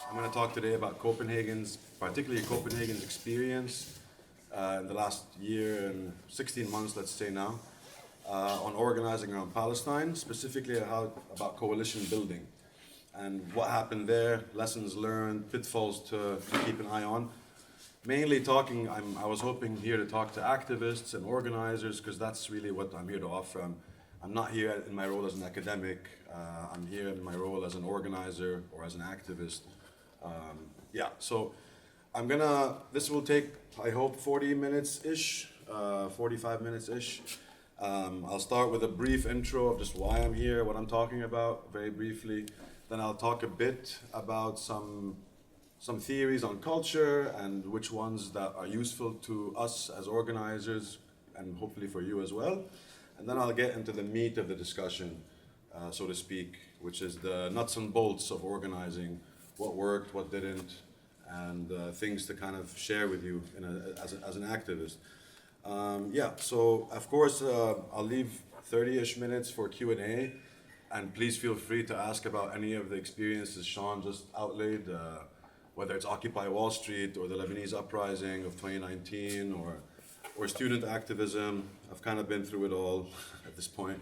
I'm going to talk today about particularly Copenhagen's experience in the last year and 16 months, let's say now, on organizing around Palestine, specifically about coalition building and what happened there, lessons learned, pitfalls to keep an eye on. Mainly I was hoping here to talk to activists and organizers, because that's really what I'm here to offer. I'm not here in my role as an academic. I'm here in my role as an organizer or as an activist. So this will take, I hope, 40 minutes-ish, 45 minutes-ish. I'll start with a brief intro of just why I'm here, what I'm talking about, very briefly. Then I'll talk a bit about some theories on culture and which ones that are useful to us as organizers and hopefully for you as well. And then I'll get into the meat of the discussion, so to speak, which is the nuts and bolts of organizing, what worked, what didn't, and things to kind of share with you as an activist. So of course I'll leave 30-ish minutes for Q&A, and please feel free to ask about any of the experiences Sean just outlaid, whether it's Occupy Wall Street or the Lebanese uprising of 2019 or student activism. I've kind of been through it all at this point,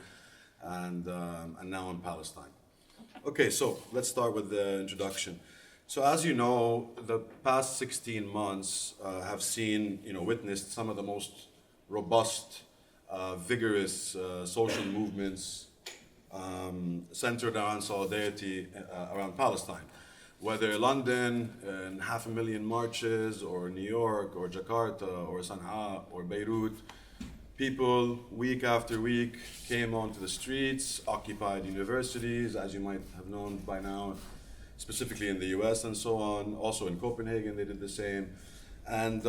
and now in Palestine. Okay, so let's start with the introduction. So as you know, the past 16 months have witnessed some of the most robust, vigorous social movements centered around solidarity around Palestine. Whether London and 500,000 marches, or New York, or Jakarta, or Sanaa, or Beirut, people week after week came onto the streets, occupied universities, as you might have known by now, specifically in the US and so on. Also in Copenhagen they did the same. And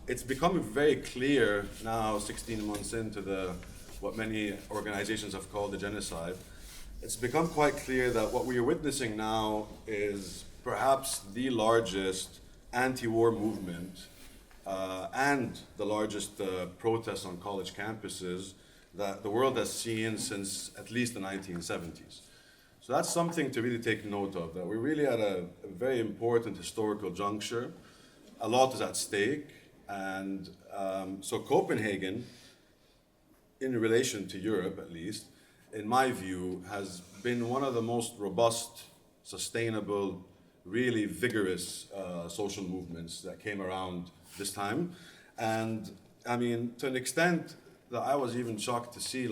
it's become very clear now, 16 months into what many organizations have called the genocide. It's become quite clear that what we are witnessing now is perhaps the largest anti-war movement and the largest protest on college campuses that the world has seen since at least the 1970s. So that's something to really take note of, that we're really at a very important historical juncture. A lot is at stake, and so Copenhagen, in relation to Europe at least, in my view, has been one of the most robust, sustainable, really vigorous social movements that came around this time. And I mean, to an extent that I was even shocked to see,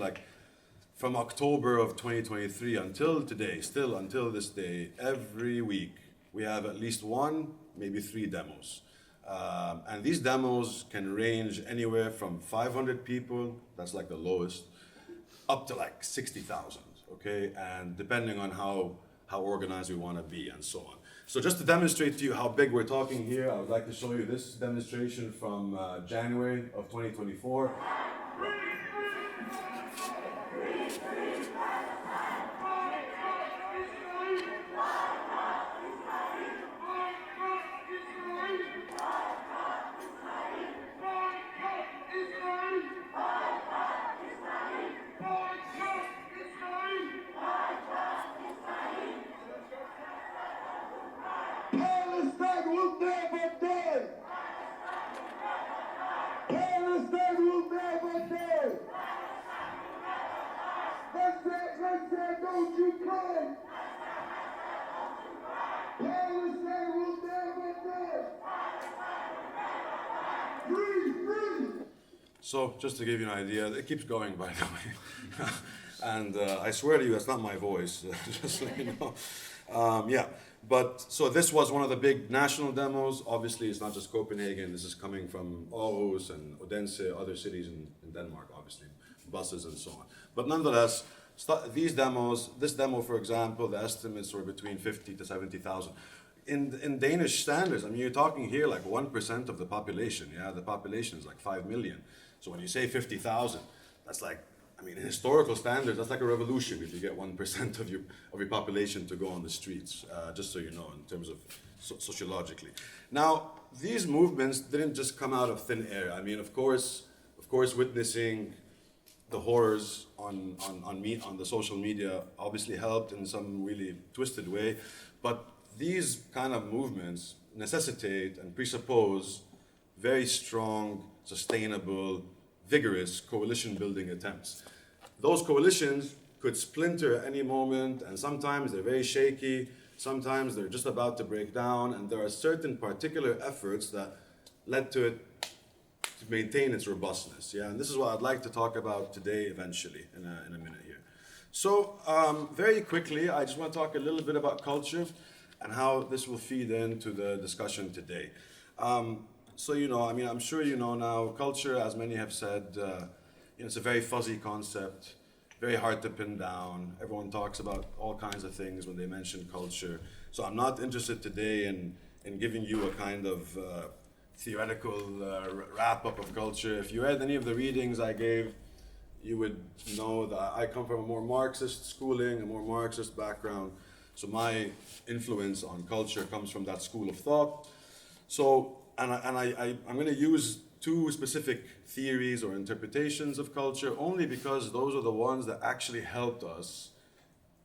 from October of 2023 until today, still until this day, every week we have at least one, maybe three demos. And these demos can range anywhere from 500 people, that's like the lowest, up to 60,000, okay? And depending on how organized we want to be and so on. So just to demonstrate to you how big we're talking here, I would like to show you this demonstration from January of 2024. Palestine will never die! Palestine will never die! Let's say, don't you cry! Palestine will never die! Free! So just to give you an idea, it keeps going, by the way. And I swear to you, that's not my voice, just so you know. But so this was one of the big national demos. Obviously, it's not just Copenhagen. This is coming from Aarhus and Odense, other cities in Denmark, obviously, buses and so on. But nonetheless, this demo, for example, the estimates were between 50 to 70,000. In Danish standards, I mean, you're talking here 1% of the population. Yeah, the population is 5 million. So when you say 50,000, that's in historical standards, that's like a revolution if you get 1% of your population to go on the streets, just so you know, in terms of sociologically. Now, these movements didn't just come out of thin air. I mean, of course, witnessing the horrors on the social media obviously helped in some really twisted way, but these kind of movements necessitate and presuppose very strong, sustainable, vigorous coalition building attempts. Those coalitions could splinter at any moment, and sometimes they're very shaky, sometimes they're just about to break down, and there are certain particular efforts that led to it to maintain its robustness. Yeah, and this is what I'd like to talk about today eventually in a minute here. So very quickly, I just want to talk a little bit about culture and how this will feed into the discussion today. So, I'm sure you know now, culture, as many have said, it's a very fuzzy concept, very hard to pin down. Everyone talks about all kinds of things when they mention culture. So I'm not interested today in giving you a kind of theoretical wrap-up of culture. If you read any of the readings I gave, you would know that I come from a more Marxist schooling, a more Marxist background. So my influence on culture comes from that school of thought. So, I'm going to use two specific theories or interpretations of culture only because those are the ones that actually helped us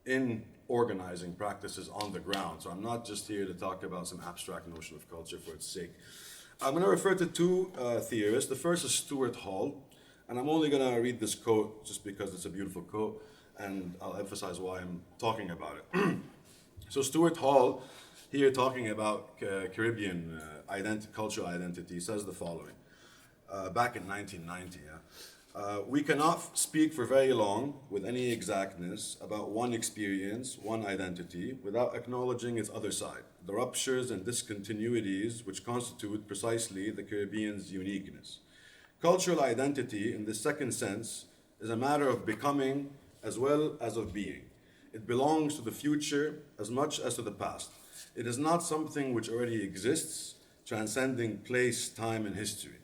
in organizing practices on the ground. So I'm not just here to talk about some abstract notion of culture for its sake. I'm going to refer to two theorists. The first is Stuart Hall, and I'm only going to read this quote just because it's a beautiful quote, and I'll emphasize why I'm talking about it. So Stuart Hall, here talking about Caribbean cultural identity, says the following, back in 1990. We cannot speak for very long with any exactness about one experience, one identity, without acknowledging its other side, the ruptures and discontinuities which constitute precisely the Caribbean's uniqueness. Cultural identity, in the second sense, is a matter of becoming as well as of being. It belongs to the future as much as to the past. It is not something which already exists, transcending place, time, and history.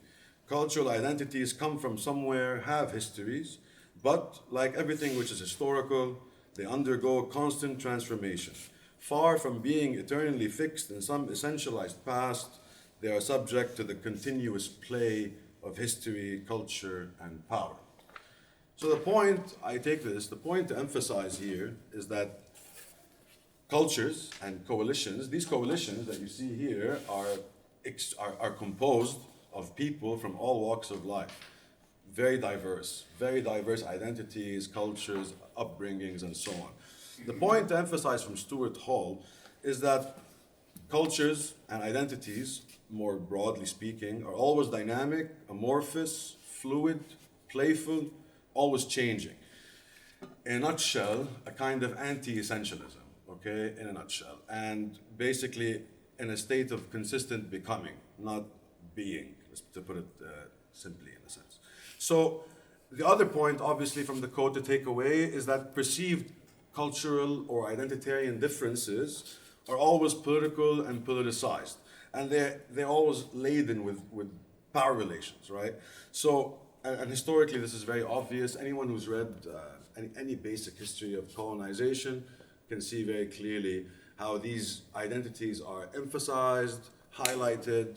Cultural identities come from somewhere, have histories, but like everything which is historical, they undergo constant transformation. Far from being eternally fixed in some essentialized past, they are subject to the continuous play of history, culture, and power. So the point to emphasize here is that cultures and coalitions, these coalitions that you see here are composed of people from all walks of life. Very diverse identities, cultures, upbringings, and so on. The point to emphasize from Stuart Hall is that cultures and identities, more broadly speaking, are always dynamic, amorphous, fluid, playful, always changing. In a nutshell, a kind of anti-essentialism, okay, in a nutshell. And basically in a state of consistent becoming, not being, to put it simply in a sense. So the other point, obviously, from the quote to take away is that perceived cultural or identitarian differences are always political and politicized. And they're always laden with power relations, right? So, and historically this is very obvious. Anyone who's read any basic history of colonization can see very clearly how these identities are emphasized, highlighted,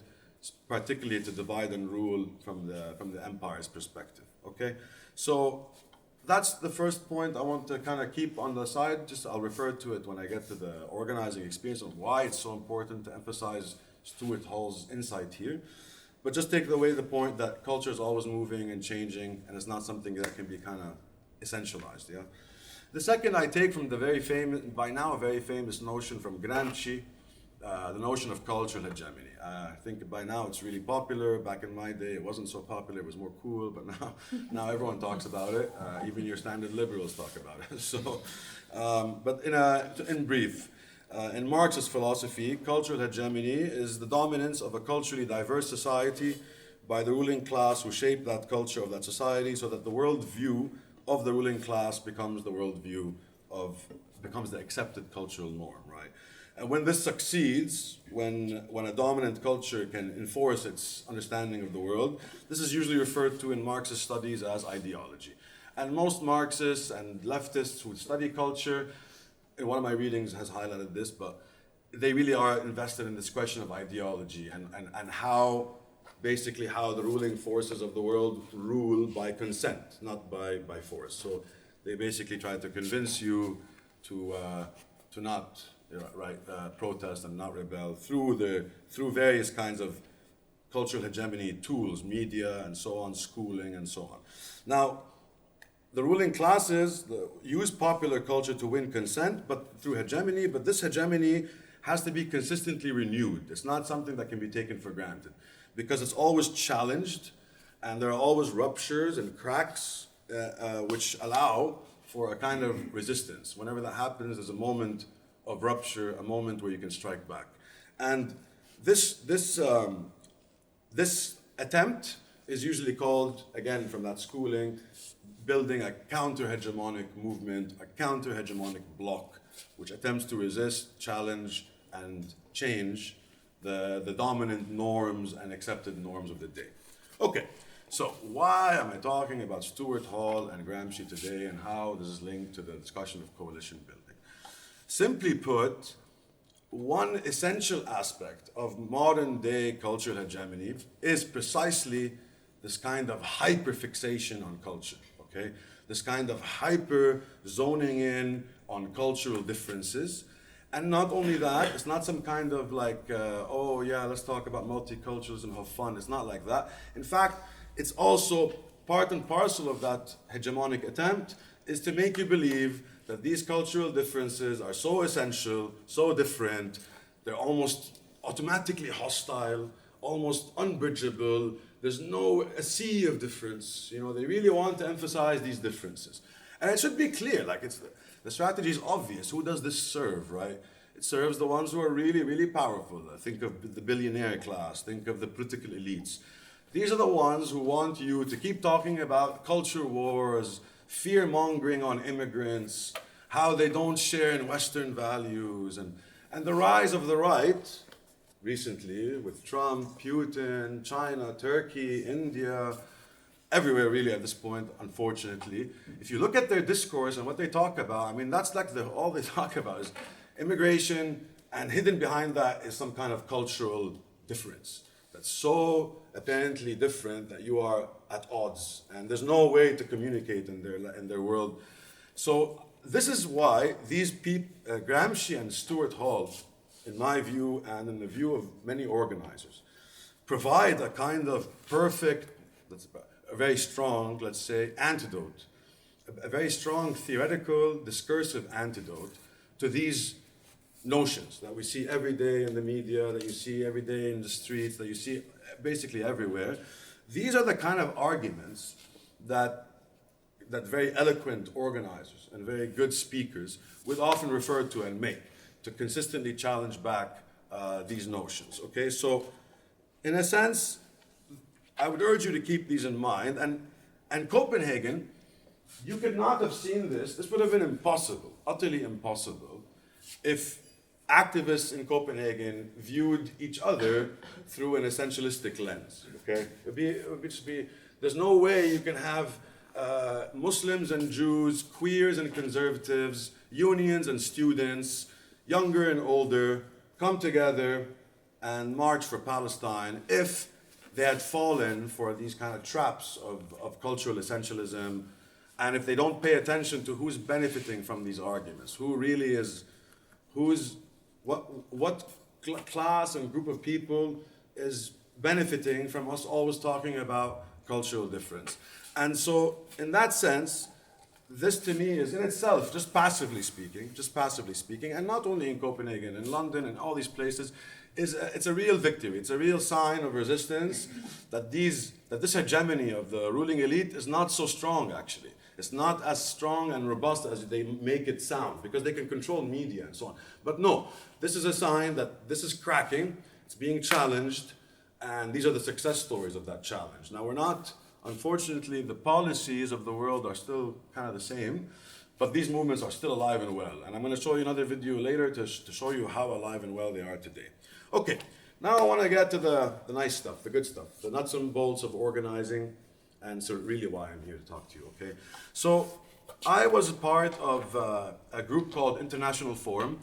particularly to divide and rule from the empire's perspective, okay? So that's the first point I want to kind of keep on the side. I'll refer to it when I get to the organizing experience of why it's so important to emphasize Stuart Hall's insight here. But just take away the point that culture is always moving and changing, and it's not something that can be kind of essentialized, yeah? The second I take from the by now very famous notion from Gramsci, the notion of cultural hegemony. I think by now it's really popular. Back in my day, it wasn't so popular, it was more cool, but now everyone talks about it. Even your standard liberals talk about it. So, but in brief, in Marxist philosophy, cultural hegemony is the dominance of a culturally diverse society by the ruling class who shape that culture of that society so that the worldview of the ruling class becomes the accepted cultural norm, right? And when this succeeds, when a dominant culture can enforce its understanding of the world, this is usually referred to in Marxist studies as ideology. And most Marxists and leftists who study culture, in one of my readings has highlighted this, but they really are invested in this question of ideology and how the ruling forces of the world rule by consent, not by force. So they basically try to convince you to not protest and not rebel through various kinds of cultural hegemony tools, media and so on, schooling and so on. Now, the ruling classes use popular culture to win consent, but through hegemony, but this hegemony has to be consistently renewed. It's not something that can be taken for granted because it's always challenged and there are always ruptures and cracks which allow for a kind of resistance. Whenever that happens, there's a moment of rupture, a moment where you can strike back. And this attempt is usually called, again, from that schooling, building a counter-hegemonic movement, a counter-hegemonic bloc, which attempts to resist, challenge, and change the dominant norms and accepted norms of the day. Okay, so why am I talking about Stuart Hall and Gramsci today and how this is linked to the discussion of coalition building? Simply put, one essential aspect of modern day cultural hegemony is precisely this kind of hyperfixation on culture, okay? This kind of hyper zoning in on cultural differences. And not only that, it's not some kind of like, oh yeah, let's talk about multiculturalism, have fun. It's not like that. In fact, it's also part and parcel of that hegemonic attempt is to make you believe that these cultural differences are so essential, so different, they're almost automatically hostile, almost unbridgeable. There's a sea of difference. You know, they really want to emphasize these differences. And it should be clear, like the strategy is obvious. Who does this serve, right? It serves the ones who are really, really powerful. Think of the billionaire class, think of the political elites. These are the ones who want you to keep talking about culture wars, fear-mongering on immigrants, how they don't share in Western values, and the rise of the right, recently with Trump, Putin, China, Turkey, India, everywhere really at this point, unfortunately. If you look at their discourse and what they talk about, I mean, that's like all they talk about is immigration, and hidden behind that is some kind of cultural difference that's so apparently different that you are at odds, and there's no way to communicate in their world. So this is why these people, Gramsci and Stuart Hall, in my view and in the view of many organizers, provide a kind of perfect, a very strong, let's say, antidote, a very strong theoretical, discursive antidote to these notions that we see every day in the media, that you see every day in the streets, that you see basically everywhere. These are the kind of arguments that very eloquent organizers and very good speakers would often refer to and make to consistently challenge back these notions. Okay, so in a sense, I would urge you to keep these in mind. And Copenhagen, you could not have seen this. This would have been impossible, utterly impossible, if activists in Copenhagen viewed each other through an essentialistic lens. Okay, it would just be. There's no way you can have Muslims and Jews, queers and conservatives, unions and students, younger and older, come together and march for Palestine if they had fallen for these kind of traps of cultural essentialism, and if they don't pay attention to who's benefiting from these arguments, who really is, what class and group of people is benefiting from us always talking about cultural difference. And so, in that sense, this to me is in itself, just passively speaking, and not only in Copenhagen, in London, and all these places, it's a real victory. It's a real sign of resistance that this hegemony of the ruling elite is not so strong, actually. It's not as strong and robust as they make it sound, because they can control media and so on. But no, this is a sign that this is cracking, it's being challenged, and these are the success stories of that challenge. Now, unfortunately, the policies of the world are still kind of the same, but these movements are still alive and well. And I'm going to show you another video later to show you how alive and well they are today. Okay, now I want to get to the nice stuff, the good stuff, the nuts and bolts of organizing, and so really why I'm here to talk to you, okay? So I was a part of a group called International Forum.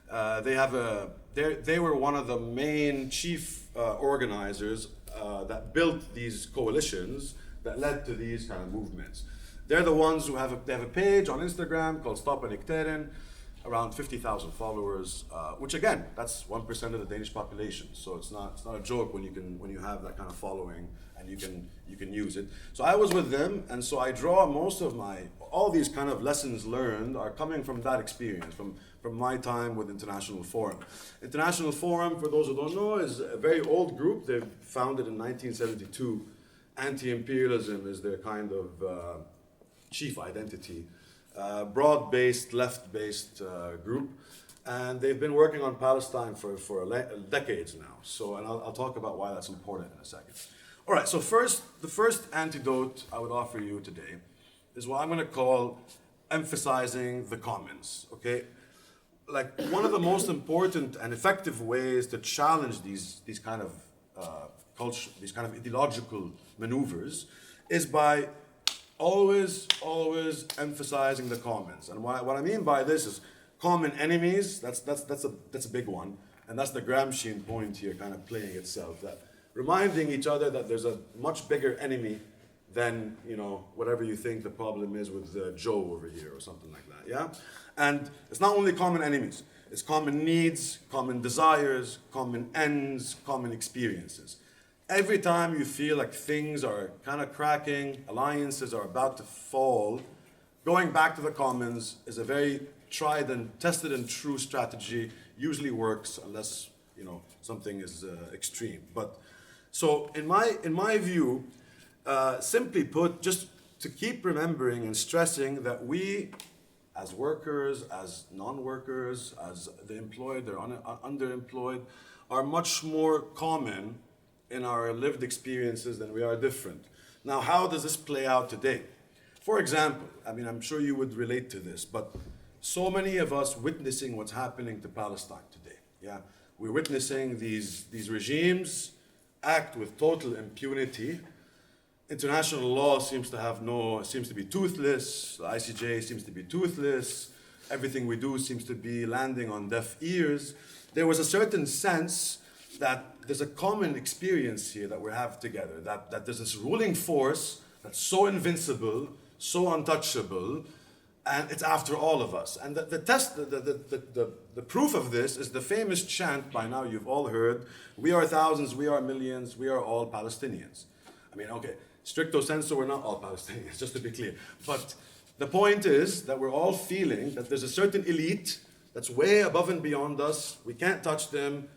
They were one of the main chief organizers that built these coalitions that led to these kind of movements. They're the ones who have a page on Instagram called Stop Annikteren, around 50,000 followers, which again, that's 1% of the Danish population. So it's not a joke when you have that kind of following and you can use it. So I was with them, and so I draw most of all these kind of lessons learned are coming from that experience, from my time with International Forum. International Forum, for those who don't know, is a very old group. They founded in 1972. Anti-imperialism is their kind of chief identity. Broad-based, left-based group, and they've been working on Palestine for decades now. So, and I'll talk about why that's important in a second. All right, so the first antidote I would offer you today is what I'm going to call emphasizing the commons, okay? Like, one of the most important and effective ways to challenge these kind of culture, these kind of ideological maneuvers is by always emphasizing the commons. And what I mean by this is common enemies, that's a big one. And that's the Gramscian point here kind of playing itself, that reminding each other that there's a much bigger enemy than, you know, whatever you think the problem is with Joe over here or something like that, yeah? And it's not only common enemies, it's common needs, common desires, common ends, common experiences. Every time you feel like things are kind of cracking, alliances are about to fall, going back to the commons is a very tried and tested and true strategy. Usually works unless, you know, something is extreme. But so in my view, simply put, just to keep remembering and stressing that we, as workers, as non-workers, as the employed or underemployed, are much more common in our lived experiences than we are different. Now, how does this play out today? For example, I mean, I'm sure you would relate to this, but so many of us witnessing what's happening to Palestine today, yeah? We're witnessing these regimes act with total impunity. International law seems to be toothless. The ICJ seems to be toothless. Everything we do seems to be landing on deaf ears. There was a certain sense that there's a common experience here that we have together, that there's this ruling force that's so invincible, so untouchable, and it's after all of us. And the proof of this is the famous chant by now you've all heard, we are thousands, we are millions, we are all Palestinians. I mean, okay, stricto sensu, we're not all Palestinians, just to be clear. But the point is that we're all feeling that there's a certain elite that's way above and beyond us. We can't touch them.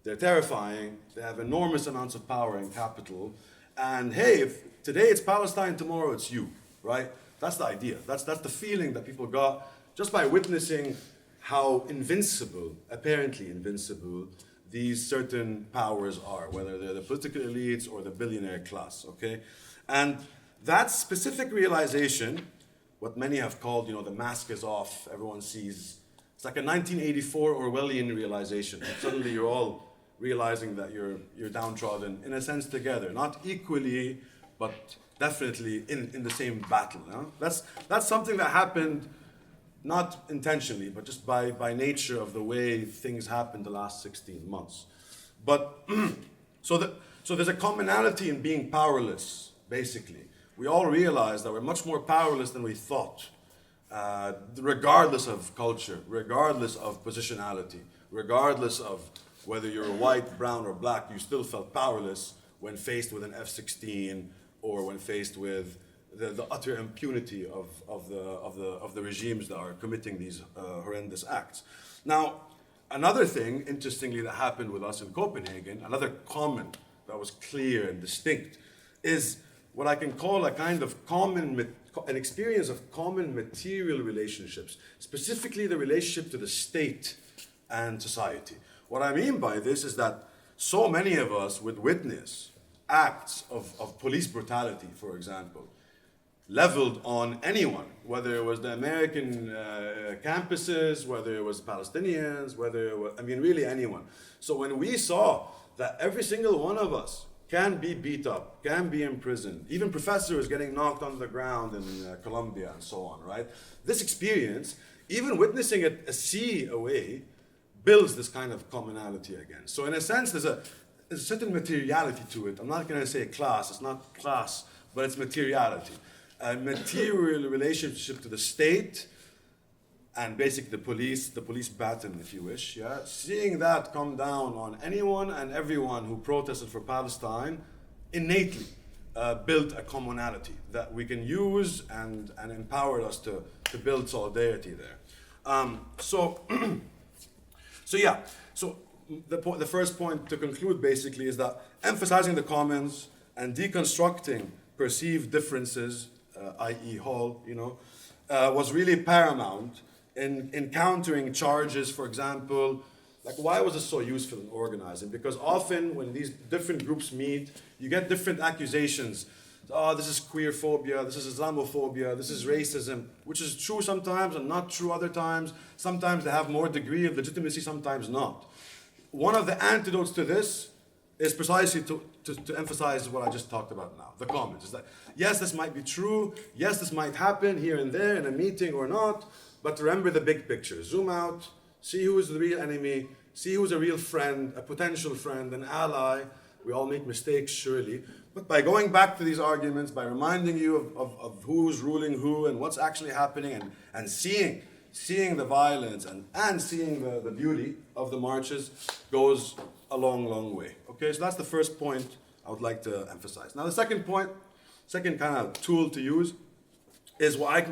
They're terrifying. They have enormous amounts of power and capital. And hey, if today it's Palestine, tomorrow it's you, right? That's the idea. That's the feeling that people got just by witnessing how invincible, apparently invincible, these certain powers are, whether they're the political elites or the billionaire class, okay? And that specific realization, what many have called, you know, the mask is off, everyone sees, it's like a 1984 Orwellian realization. Suddenly you're all realizing that you're downtrodden, in a sense, together. Not equally, but definitely in the same battle. You know? That's something that happened not intentionally, but just by nature of the way things happened the last 16 months. But so there's a commonality in being powerless, basically. We all realize that we're much more powerless than we thought, regardless of culture, regardless of positionality, regardless of whether you're white, brown, or black, you still felt powerless when faced with an F-16 or when faced with the utter impunity of the regimes that are committing these horrendous acts. Now, another thing, interestingly, that happened with us in Copenhagen, another common that was clear and distinct, is what I can call a kind of an experience of common material relationships, specifically the relationship to the state and society. What I mean by this is that so many of us would witness acts of police brutality, for example, leveled on anyone, whether it was the American campuses, whether it was Palestinians, whether it was, I mean, really anyone. So when we saw that every single one of us can be beat up, can be imprisoned, even professors getting knocked on the ground in Colombia and so on, right? This experience, even witnessing it a sea away, builds this kind of commonality again. So in a sense, there's a certain materiality to it. I'm not going to say class, it's not class, but it's materiality. A material relationship to the state and basically the police baton, if you wish, yeah, seeing that come down on anyone and everyone who protested for Palestine innately built a commonality that we can use and empowered us to build solidarity there. So the first point to conclude basically is that emphasizing the commons and deconstructing perceived differences, i.e. Hall, was really paramount in countering charges, for example, like why was this so useful in organizing? Because often when these different groups meet, you get different accusations. Oh, this is queerphobia, this is Islamophobia, this is racism, which is true sometimes and not true other times. Sometimes they have more degree of legitimacy, sometimes not. One of the antidotes to this is precisely to emphasize what I just talked about now, the commons. Is that, yes, this might be true, yes, this might happen here and there in a meeting or not, but remember the big picture. Zoom out, see who is the real enemy, see who's a real friend, a potential friend, an ally. We all make mistakes, surely. But by going back to these arguments, by reminding you of who's ruling who and what's actually happening and seeing the violence and seeing the beauty of the marches goes a long, long way. Okay, so that's the first point I would like to emphasize. Now the second point, second kind of tool to use is what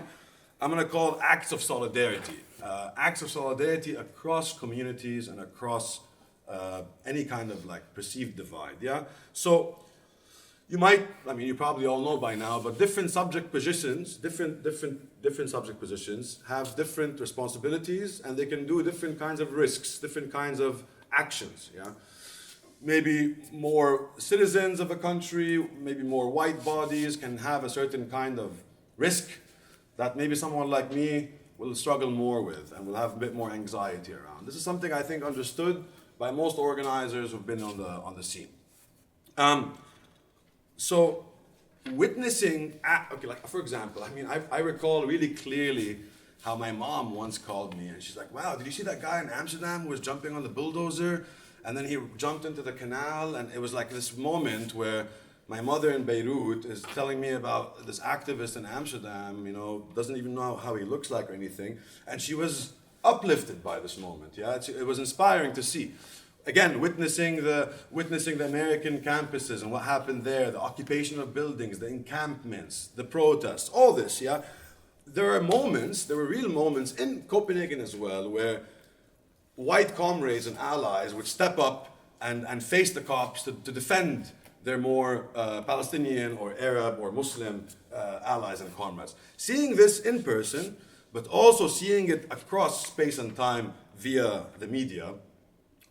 I'm going to call acts of solidarity. Acts of solidarity across communities and across any kind of like perceived divide, yeah? So you probably all know by now, but different subject positions, different subject positions have different responsibilities and they can do different kinds of risks, different kinds of actions, yeah? Maybe more citizens of a country, maybe more white bodies can have a certain kind of risk that maybe someone like me will struggle more with and will have a bit more anxiety around. This is something I think understood by most organizers who've been on the scene. So witnessing, like for example, I recall really clearly how my mom once called me and she's like, wow, did you see that guy in Amsterdam who was jumping on the bulldozer? And then he jumped into the canal, and it was like this moment where my mother in Beirut is telling me about this activist in Amsterdam, doesn't even know how he looks like or anything. And she was uplifted by this moment, yeah? It was inspiring to see. Again, witnessing the American campuses and what happened there, the occupation of buildings, the encampments, the protests, all this, yeah? There were real moments in Copenhagen as well, where white comrades and allies would step up and face the cops to defend their more Palestinian or Arab or Muslim allies and comrades. Seeing this in person, but also seeing it across space and time via the media,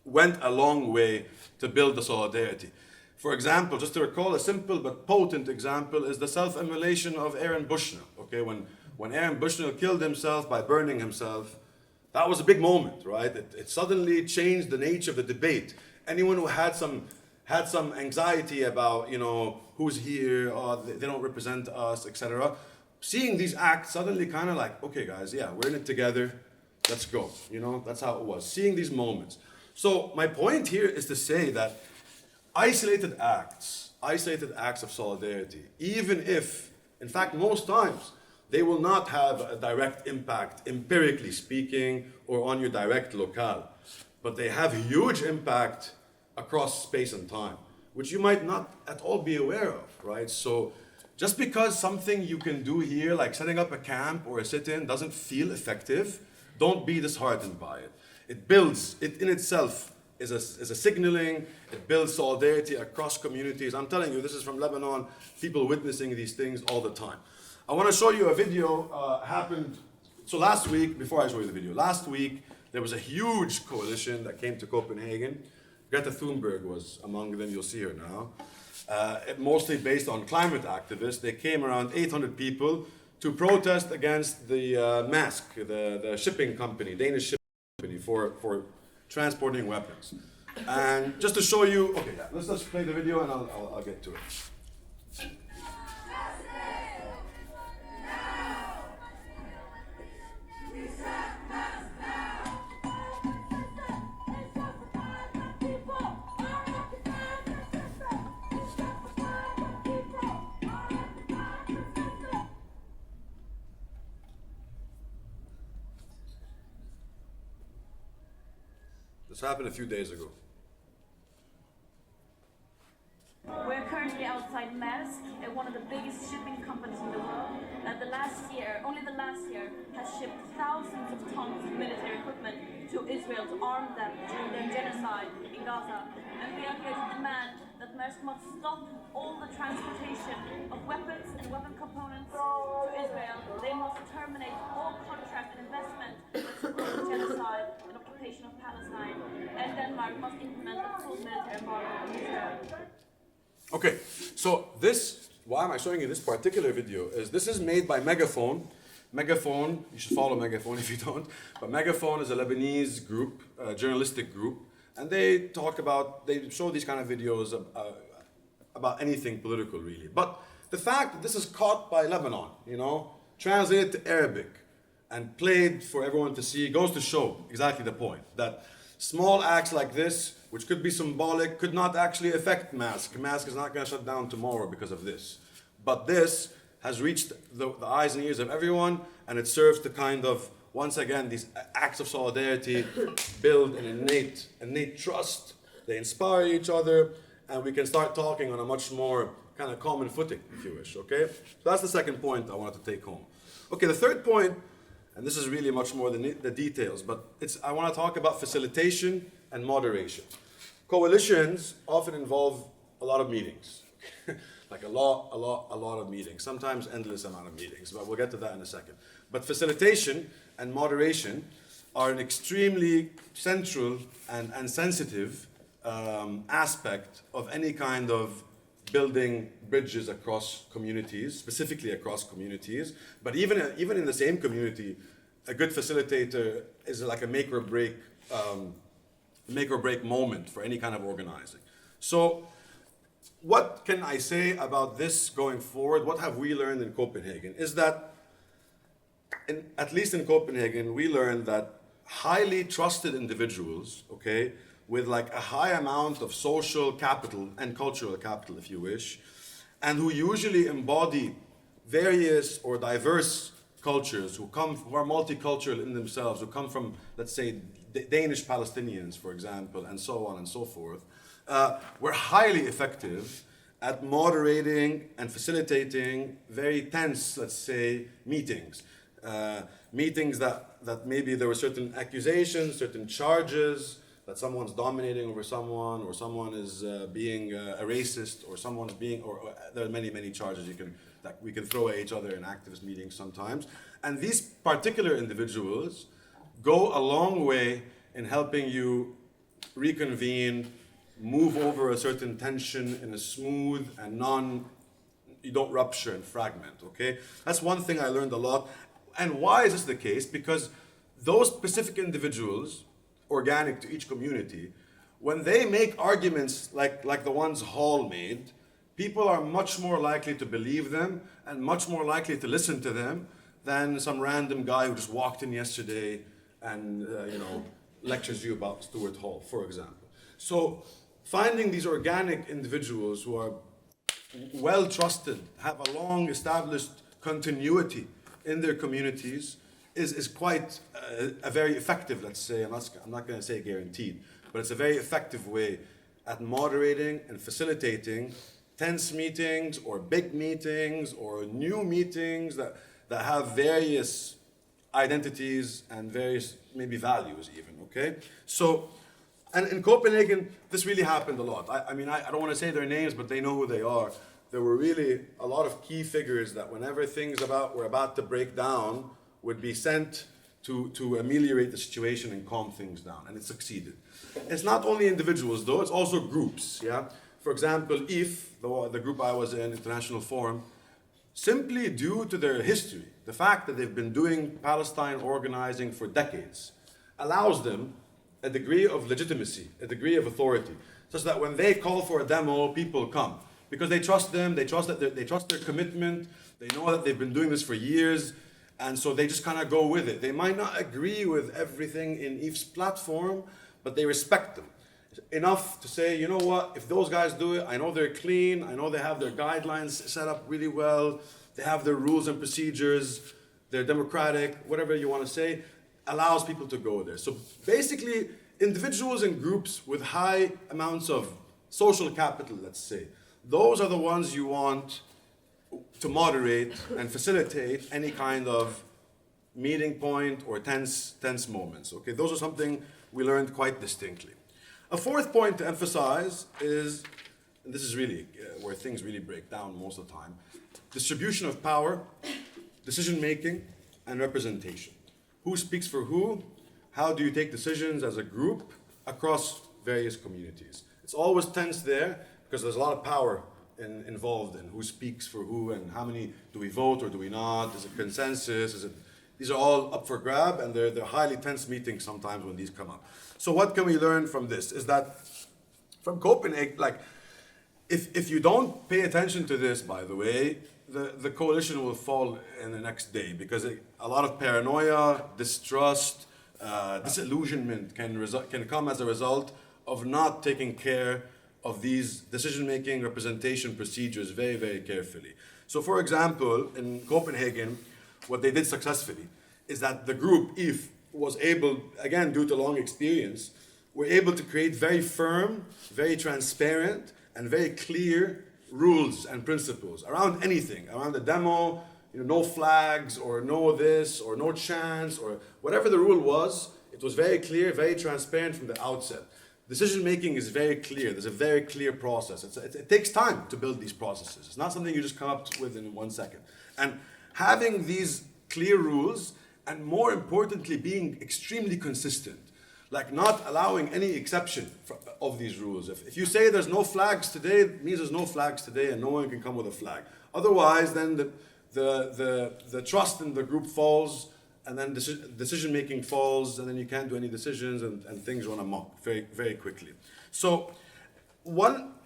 went a long way to build the solidarity. For example, just to recall a simple but potent example is the self-immolation of Aaron Bushnell. Okay, when Aaron Bushnell killed himself by burning himself, that was a big moment, right? It suddenly changed the nature of the debate. Anyone who had some anxiety about, who's here, they don't represent us, etc. Seeing these acts suddenly kind of like, okay guys, yeah, we're in it together, let's go. That's how it was. Seeing these moments. So my point here is to say that isolated acts of solidarity, even if, in fact, most times, they will not have a direct impact, empirically speaking, or on your direct locale. But they have huge impact across space and time, which you might not at all be aware of, right? So just because something you can do here, like setting up a camp or a sit-in, doesn't feel effective, don't be disheartened by it. It in itself is a signaling, it builds solidarity across communities. I'm telling you, this is from Lebanon, people witnessing these things all the time. I want to show you a video happened. So last week, before I show you the video, last week there was a huge coalition that came to Copenhagen. Greta Thunberg was among them, you'll see her now. Mostly based on climate activists. They came around 800 people to protest against the Maersk, the shipping company, Danish shipping company for transporting weapons. And just to show you, okay, yeah, let's just play the video and I'll get to it. This happened a few days ago. We're currently outside Maersk, one of the biggest shipping companies in the world. Only the last year, has shipped thousands of tons of military equipment to Israel to arm them during their genocide in Gaza. And we are here to demand that Maersk must stop all the transportation of weapons and weapon components to Israel. They must terminate all contract and investment that support the genocide and occupation of Palestine. And Denmark must implement a full military embargo on Israel. Okay, so this, why am I showing you this particular video, is this is made by Megaphone. Megaphone, you should follow Megaphone if you don't, but Megaphone is a Lebanese group, a journalistic group, and they show these kind of videos about anything political really. But the fact that this is caught by Lebanon, translated to Arabic and played for everyone to see goes to show exactly the point, that small acts like this, which could be symbolic, could not actually affect Maersk. Maersk is not going to shut down tomorrow because of this. But this has reached the eyes and ears of everyone, and it serves to kind of, once again, these acts of solidarity build an innate trust. They inspire each other, and we can start talking on a much more kind of common footing, if you wish, okay? So that's the second point I wanted to take home. Okay, the third point, and this is really much more than the details, but I want to talk about facilitation and moderation. Coalitions often involve a lot of meetings, like a lot of meetings, sometimes endless amount of meetings, but we'll get to that in a second. But facilitation and moderation are an extremely central and sensitive aspect of any kind of building bridges across communities, specifically across communities, but even in the same community, a good facilitator is like a make or break moment for any kind of organizing. So what can I say about this going forward? What have we learned in Copenhagen is that, at least in Copenhagen, we learned that highly trusted individuals, okay, with like a high amount of social capital and cultural capital, if you wish, and who usually embody various or diverse cultures, who are multicultural in themselves, who come from, let's say, Danish Palestinians, for example, and so on and so forth, were highly effective at moderating and facilitating very tense, let's say, meetings. Meetings that maybe there were certain accusations, certain charges, that someone's dominating over someone, or someone is being a racist, or someone's being, or there are many charges that we can throw at each other in activist meetings sometimes. And these particular individuals go a long way in helping you reconvene, move over a certain tension in a smooth and you don't rupture and fragment, okay? That's one thing I learned a lot. And why is this the case? Because those specific individuals, organic to each community, when they make arguments like the ones Hall made, people are much more likely to believe them and much more likely to listen to them than some random guy who just walked in yesterday and lectures you about Stuart Hall, for example. So finding these organic individuals who are well trusted, have a long established continuity in their communities is quite a very effective, let's say, I'm not going to say guaranteed, but it's a very effective way at moderating and facilitating tense meetings or big meetings or new meetings that have various identities and various maybe values even, okay? So, and in Copenhagen, this really happened a lot. I mean, I don't want to say their names, but they know who they are. There were really a lot of key figures that whenever things were about to break down, would be sent to ameliorate the situation and calm things down, and it succeeded. It's not only individuals though, it's also groups, yeah? For example, IF, the group I was in, International Forum, simply due to their history, the fact that they've been doing Palestine organizing for decades, allows them a degree of legitimacy, a degree of authority, such that when they call for a demo, people come. Because they trust them, they trust their commitment, they know that they've been doing this for years, and so they just kind of go with it. They might not agree with everything in IF's platform, but they respect them. Enough to say, you know what, if those guys do it, I know they're clean, I know they have their guidelines set up really well, they have their rules and procedures, they're democratic, whatever you want to say, allows people to go there. So basically, individuals and groups with high amounts of social capital, let's say, those are the ones you want to moderate and facilitate any kind of meeting point or tense moments. Okay, those are something we learned quite distinctly. A fourth point to emphasize is, and this is really where things really break down most of the time, distribution of power, decision making, and representation. Who speaks for who? How do you take decisions as a group across various communities? It's always tense there because there's a lot of power involved in who speaks for who and how many do we vote or do we not? Is it consensus? These are all up for grab, and they're highly tense meetings sometimes when these come up. So what can we learn from this? Is that from Copenhagen, like, if you don't pay attention to this, by the way, the coalition will fall in the next day, because a lot of paranoia, distrust, disillusionment can come as a result of not taking care of these decision-making representation procedures very, very carefully. So for example, in Copenhagen, what they did successfully is that the group, if was able, again, due to long experience, were able to create very firm, very transparent, and very clear rules and principles around anything, around the demo, no flags, or no this, or no chance, or whatever the rule was. It was very clear, very transparent from the outset. Decision making is very clear. There's a very clear process. It takes time to build these processes. It's not something you just come up with in 1 second. And having these clear rules, and more importantly, being extremely consistent, like not allowing any exception of these rules. If you say there's no flags today, it means there's no flags today, and no one can come with a flag. Otherwise, then the trust in the group falls, and then decision making falls, and then you can't do any decisions, and things run amok very, very quickly. So,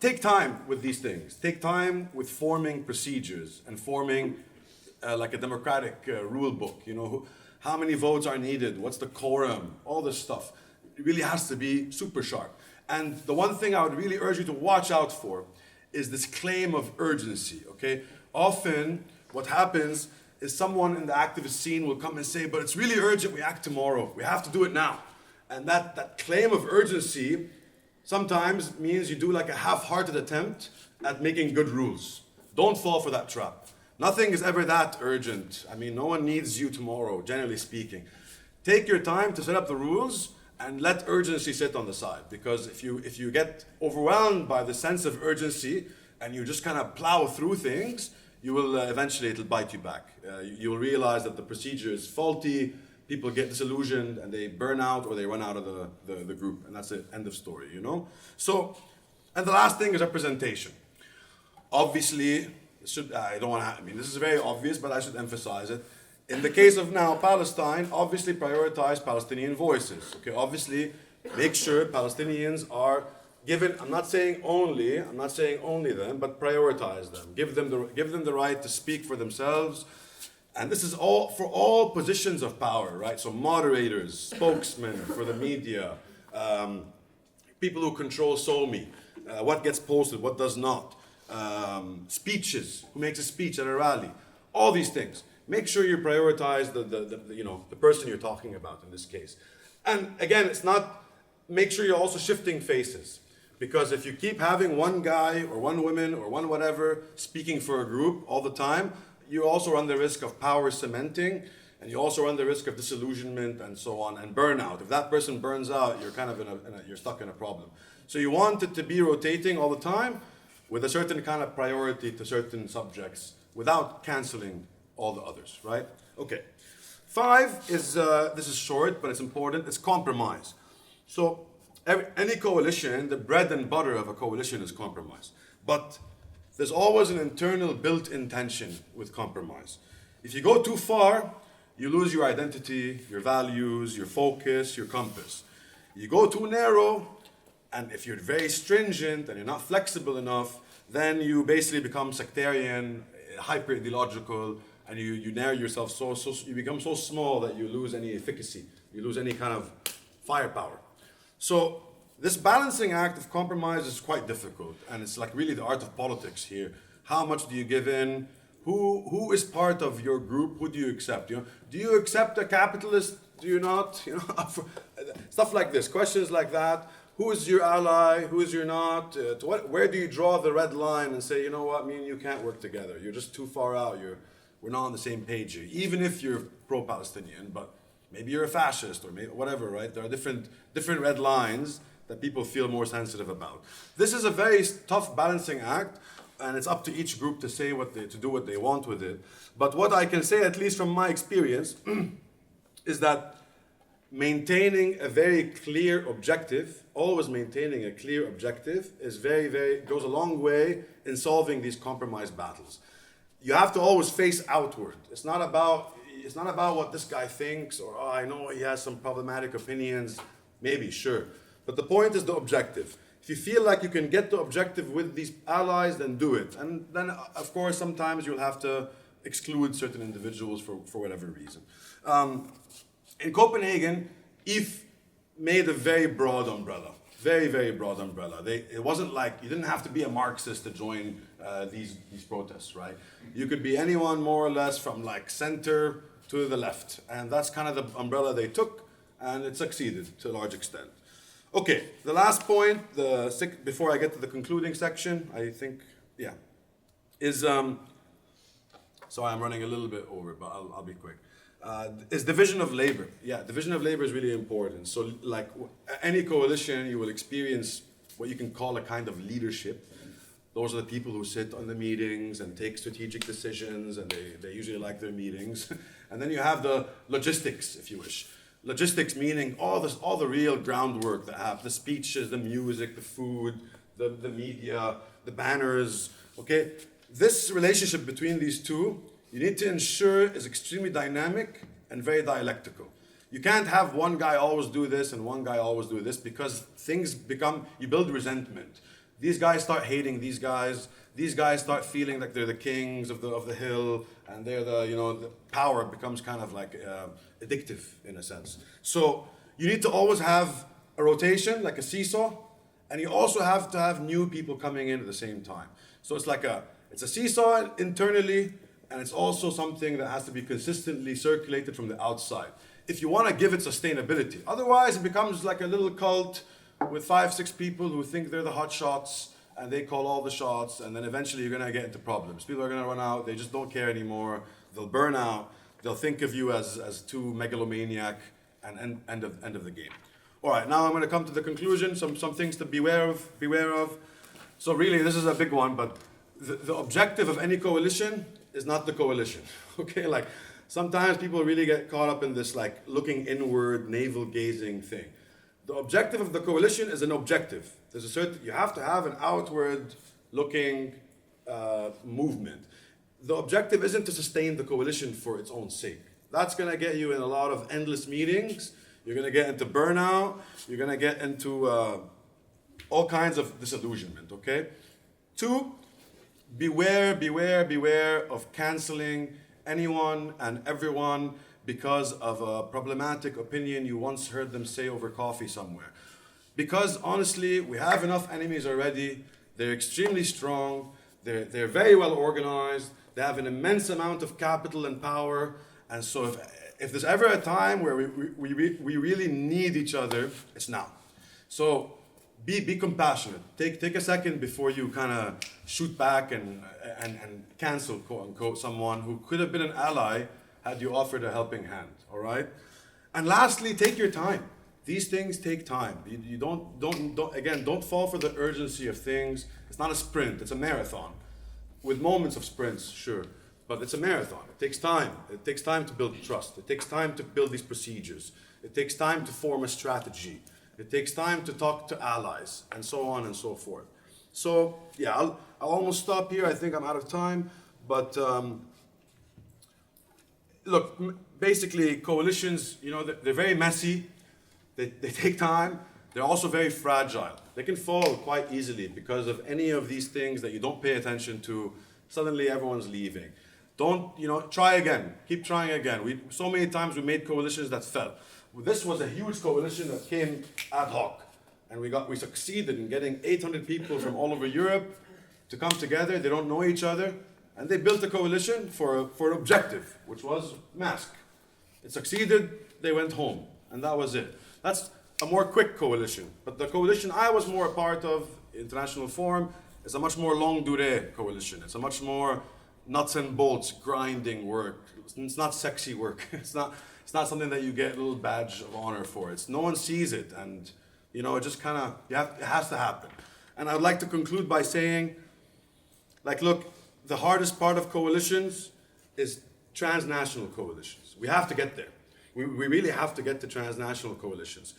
take time with these things. Take time with forming procedures and forming like a democratic rule book. How many votes are needed? What's the quorum? All this stuff. It really has to be super sharp. And the one thing I would really urge you to watch out for is this claim of urgency. Okay, often what happens is someone in the activist scene will come and say, but it's really urgent, we act tomorrow, we have to do it now. And that claim of urgency sometimes means you do like a half-hearted attempt at making good rules. Don't fall for that trap. Nothing is ever that urgent. I mean, no one needs you tomorrow, generally speaking. Take your time to set up the rules and let urgency sit on the side. Because if you get overwhelmed by the sense of urgency and you just kind of plow through things, you will eventually, it'll bite you back. You will realize that the procedure is faulty, people get disillusioned, and they burn out or they run out of the group, and that's it, end of story, So, and the last thing is representation. Obviously, this is very obvious, but I should emphasize it. In the case of now Palestine, obviously prioritize Palestinian voices. Okay, obviously make sure Palestinians are given, I'm not saying only them, but prioritize them. Give them the right to speak for themselves. And this is all for all positions of power, right? So moderators, spokesmen for the media, people who control SOMI, what gets posted, what does not, speeches, who makes a speech at a rally, all these things. Make sure you prioritize the person you're talking about in this case. And again, it's not, make sure you're also shifting faces. Because if you keep having one guy or one woman or one whatever speaking for a group all the time, you also run the risk of power cementing, and you also run the risk of disillusionment and so on, and burnout. If that person burns out, you're kind of you're stuck in a problem. So you want it to be rotating all the time with a certain kind of priority to certain subjects without canceling all the others, right? Okay. 5 is, this is short, but it's important, it's compromise. So any coalition, the bread and butter of a coalition is compromise. But there's always an internal built-in tension with compromise. If you go too far, you lose your identity, your values, your focus, your compass. You go too narrow, and if you're very stringent and you're not flexible enough, then you basically become sectarian, hyper-ideological, and you narrow yourself you become so small that you lose any efficacy, you lose any kind of firepower. So this balancing act of compromise is quite difficult, and it's like really the art of politics here. How much do you give in? Who is part of your group? Who do you accept? Do you accept a capitalist? Do you not? Stuff like this, questions like that. Who is your ally? Who is your not? Where do you draw the red line and say, you know what, me and you can't work together. You're just too far out. We're not on the same page here. Even if you're pro-Palestinian, but maybe you're a fascist or maybe whatever, right? There are different red lines that people feel more sensitive about. This is a very tough balancing act, and it's up to each group to say to do what they want with it. But what I can say, at least from my experience, is that maintaining a very clear objective, always maintaining a clear objective, is goes a long way in solving these compromise battles. You have to always face outward. It's not about what this guy thinks, or I know he has some problematic opinions. Maybe, sure. But the point is the objective. If you feel like you can get the objective with these allies, then do it. And then, of course, sometimes you'll have to exclude certain individuals for whatever reason. In Copenhagen, If made a very broad umbrella, very broad umbrella. It wasn't like, you didn't have to be a Marxist to join these protests, right? You could be anyone more or less from like center to the left. And that's kind of the umbrella they took, and it succeeded to a large extent. Okay, the last point, before I get to the concluding section, I think, yeah, is, sorry, I'm running a little bit over, but I'll be quick. Is division of labor. Yeah, division of labor is really important. So like any coalition, you will experience what you can call a kind of leadership. Those are the people who sit on the meetings and take strategic decisions, and they usually like their meetings. And then you have the logistics, if you wish. Logistics meaning all the real groundwork that happens, the speeches, the music, the food, the media, the banners, okay? This relationship between these two, you need to ensure is extremely dynamic and very dialectical. You can't have one guy always do this and one guy always do this, because things become, you build resentment. These guys start hating these guys start feeling like they're the kings of the hill, and they're the power becomes kind of like addictive in a sense. So you need to always have a rotation, like a seesaw, and you also have to have new people coming in at the same time. So it's a seesaw internally, and it's also something that has to be consistently circulated from the outside, if you want to give it sustainability. Otherwise, it becomes like a little cult with 5-6 people who think they're the hot shots, and they call all the shots, and then eventually you're going to get into problems. People are going to run out, they just don't care anymore, they'll burn out, they'll think of you as too megalomaniac, and end of the game. All right, now I'm going to come to the conclusion, some things to beware of. So really, this is a big one, but the objective of any coalition is not the coalition, okay? Like, sometimes people really get caught up in this like looking inward, navel-gazing thing. The objective of the coalition is an objective. You have to have an outward-looking movement. The objective isn't to sustain the coalition for its own sake. That's gonna get you in a lot of endless meetings. You're gonna get into burnout. You're gonna get into all kinds of disillusionment, okay? 2, beware of canceling anyone and everyone because of a problematic opinion you once heard them say over coffee somewhere. Because honestly, we have enough enemies already. They're extremely strong. They're very well organized. They have an immense amount of capital and power. And so if there's ever a time where we really need each other, it's now. So be compassionate. Take a second before you kind of shoot back and cancel, quote unquote, someone who could have been an ally had you offered a helping hand, all right? And lastly, take your time. These things take time. You don't fall for the urgency of things. It's not a sprint, it's a marathon. With moments of sprints, sure, but it's a marathon. It takes time. It takes time to build trust. It takes time to build these procedures. It takes time to form a strategy. It takes time to talk to allies, and so on and so forth. So, yeah, I'll almost stop here. I think I'm out of time, but look, basically coalitions, they're very messy. They take time. They're also very fragile. They can fall quite easily because of any of these things that you don't pay attention to. Suddenly everyone's leaving. Try again. Keep trying again. So many times we made coalitions that fell. This was a huge coalition that came ad hoc. And we succeeded in getting 800 people from all over Europe to come together. They don't know each other. And they built a coalition for an objective, which was mask. It succeeded, they went home. And that was it. a more quick coalition. But the coalition I was more a part of, International Forum, is a much more longue durée coalition. It's a much more nuts and bolts, grinding work. It's not sexy work. It's not something that you get a little badge of honor for. No one sees it, and you know, it just kind of, it has to happen. And I'd like to conclude by saying, like, look, the hardest part of coalitions is transnational coalitions. We have to get there. We really have to get to transnational coalitions.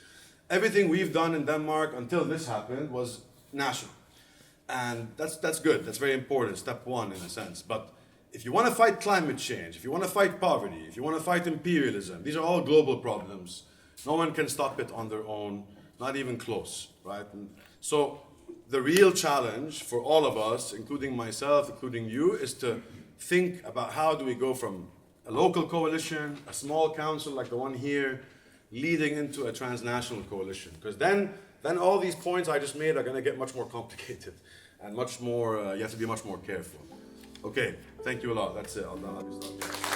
Everything we've done in Denmark until this happened was national. And that's good, that's very important, step one in a sense. But if you want to fight climate change, if you want to fight poverty, if you want to fight imperialism, these are all global problems. No one can stop it on their own, not even close, right? And so the real challenge for all of us, including myself, including you, is to think about how do we go from a local coalition, a small council like the one here, leading into a transnational coalition. Because then all these points I just made are going to get much more complicated and much more, you have to be much more careful. Okay, thank you a lot. That's it. I'll stop.